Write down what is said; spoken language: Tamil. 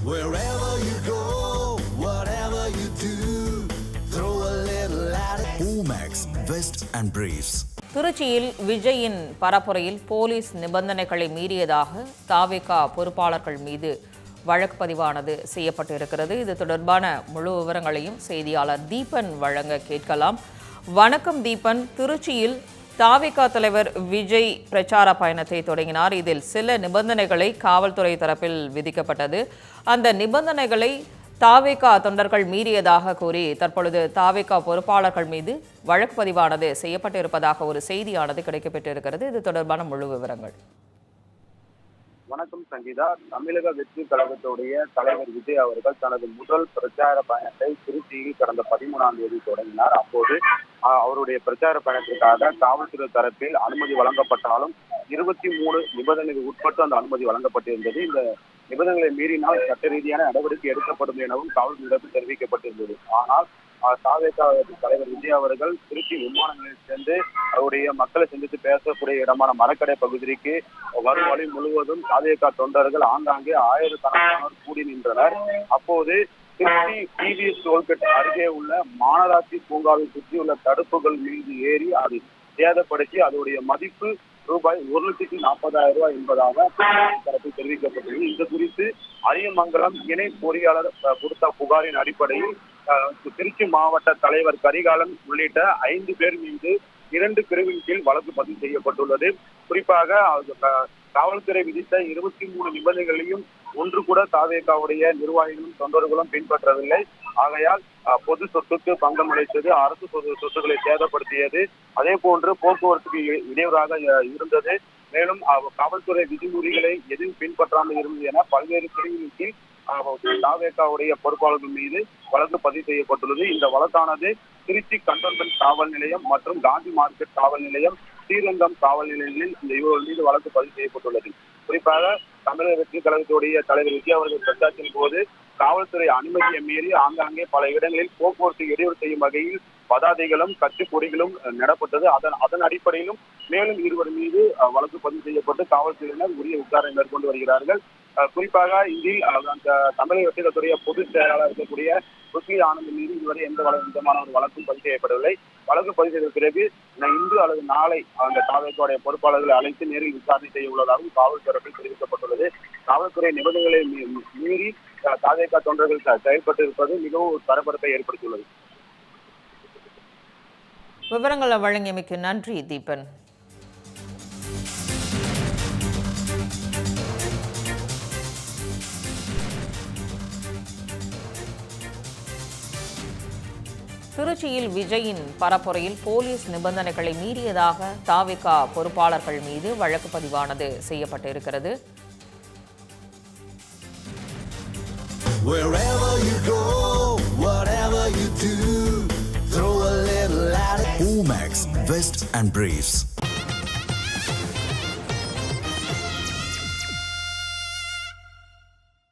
Wherever you go, whatever you do, throw a little at it. Omax, Vest and Briefs. திருச்சியில் விஜயின் பரப்புரையில் போலீஸ் நிபந்தனைகளை மீறியதாக தாவேகா பொறுப்பாளர்கள் மீது வழக்கு பதிவானது செய்யப்பட்டிருக்கிறது. இது தொடர்பான முழு விவரங்களையும் செய்தியாளர் தீபன் வழங்க கேட்கலாம். வணக்கம் தீபன். திருச்சியில் தாவேகா தலைவர் விஜய் பிரச்சார பயணத்தை தொடங்கினார். இதில் சில நிபந்தனைகளை காவல்துறை தரப்பில் விதிக்கப்பட்டது. அந்த நிபந்தனைகளை தாவேகா தொண்டர்கள் மீறியதாக கூறி தற்பொழுது தாவேகா பொறுப்பாளர்கள் மீது வழக்கு பதிவானது செய்யப்பட்டிருப்பதாக ஒரு செய்தியானது கிடைக்கப்பட்டிருக்கிறது. இது தொடர்பான முழு விவரங்கள். வணக்கம் சங்கீதா. தமிழக வெற்றி கழகத்துடைய தலைவர் விஜய் அவர்கள் தனது முதல் பிரச்சார பயணத்தை திருச்சியில் கடந்த 13ஆம் தேதி தொடங்கினார். அப்போது அவருடைய பிரச்சார பயணத்திற்காக காவல்துறை தரப்பில் அனுமதி வழங்கப்பட்டாலும் 23 நிபந்தனைகள் உட்பட்டு அந்த அனுமதி வழங்கப்பட்டிருந்தது. இந்த நிபந்தனைகளை மீறினால் சட்ட ரீதியான நடவடிக்கை எடுக்கப்படும் எனவும் காவல்துறையிடம் தெரிவிக்கப்பட்டிருந்தது. ஆனால் தாவேகா தலைவர் விஜய் அவர்கள் திருச்சி விமான நிலையத்தில் சென்று அவருடைய மக்களை சந்தித்து பேசக்கூடிய இடமான மரக்கடை பகுதிக்கு வரும் வழி முழுவதும் தாவேகா தொண்டர்கள் ஆங்காங்கே ஆயிரக்கணக்கானோர் கூடி நின்றனர். அப்போது திருச்சி டிவிஎஸ் டோல்கேட் அருகே உள்ள மாநகராட்சி பூங்காவை சுற்றியுள்ள தடுப்புகள் மீது ஏறி அதை சேதப்படுத்தி அதோடைய மதிப்பு ரூபாய் 1,40,000 என்பதாக தரப்பில் தெரிவிக்கப்பட்டது. இது குறித்து அரியமங்கலம் இணை பொறியாளர் கொடுத்த புகாரின் அடிப்படையில் திருச்சி மாவட்ட தலைவர் கரிகாலன் உள்ளிட்ட 5 பேர் மீது 2 பிரிவின் கீழ் வழக்கு பதிவு செய்யப்பட்டுள்ளது. குறிப்பாக காவல்துறை விதித்த 23 நிபந்தனைகளையும் ஒன்று கூட தாவேகாவுடைய நிர்வாகிகளும் தொண்டர்களும் பின்பற்றவில்லை. ஆகையால் பொது சொத்துக்கு பங்கம் விளைத்தது, அரசு சொத்துக்களை சேதப்படுத்தியது, அதே போன்று போக்குவரத்துக்கு இடையூறாக இருந்தது, மேலும் காவல்துறை விதிமுறைகளை எதுவும் பின்பற்றாமல் இருந்தது என பல்வேறு பிரிவுகளின் கீழ் தாவேகாவுடைய பொறுப்பாளர்கள் மீது வழக்கு பதிவு செய்யப்பட்டுள்ளது. இந்த வழக்கானது திருச்சி கண்டோன்மெண்ட் காவல் நிலையம் மற்றும் காந்தி மார்க்கெட் காவல் நிலையம், ஸ்ரீரங்கம் காவல் நிலையங்களில் இந்த இவர்கள் மீது வழக்கு பதிவு செய்யப்பட்டுள்ளது. குறிப்பாக தமிழக வெற்றி கழகத்துடைய தலைவர் விஜய் அவர்கள் பிரச்சாரத்தின் போது காவல்துறை அனுமதியை மீறி ஆங்காங்கே பல இடங்களில் போக்குவரத்து இடையூறு செய்யும் வகையில் பதாதைகளும் கட்சிக்கொடிகளும் நடப்பட்டது. அதன் அடிப்படையிலும் மேலும் 2 மீது வழக்கு பதிவு செய்யப்பட்டு காவல்துறையினர் உரிய விசாரணை மேற்கொண்டு வருகிறார்கள். குறிப்பாக இதில் அந்த தமிழக வெற்றி கழகத்துடைய பொதுச் செயலாளர் இருக்கக்கூடிய ருசி ஆனந்த் மீது இதுவரை எந்த விதமான ஒரு வழக்கும் பதிவு செய்யப்படவில்லை. வழக்கு பதிவு செய்த பிறகு இன்று அல்லது நாளை அந்த தாவேகாவுடைய பொறுப்பாளர்களை அழைத்து நேரில் விசாரணை செய்ய உள்ளதாகவும் காவல்துறையில் தெரிவிக்கப்பட்டுள்ளது. காவல்துறை நிபந்தனைகளை மீறி தாவேகா தொண்டர்கள் செயல்பட்டு இருப்பது மிகவும் பரபரப்பை ஏற்படுத்தியுள்ளது. விவரங்களை வழங்கியமைக்கு நன்றி தீபன். திருச்சியில் விஜயின் பரப்புரையில் போலீஸ் நிபந்தனைகளை மீறியதாக தாவேகா பொறுப்பாளர்கள் மீது வழக்கு பதிவானது செய்யப்பட்டிருக்கிறது. Wherever you go, whatever you do, throw a little at it. Omax, Vest and Briefs.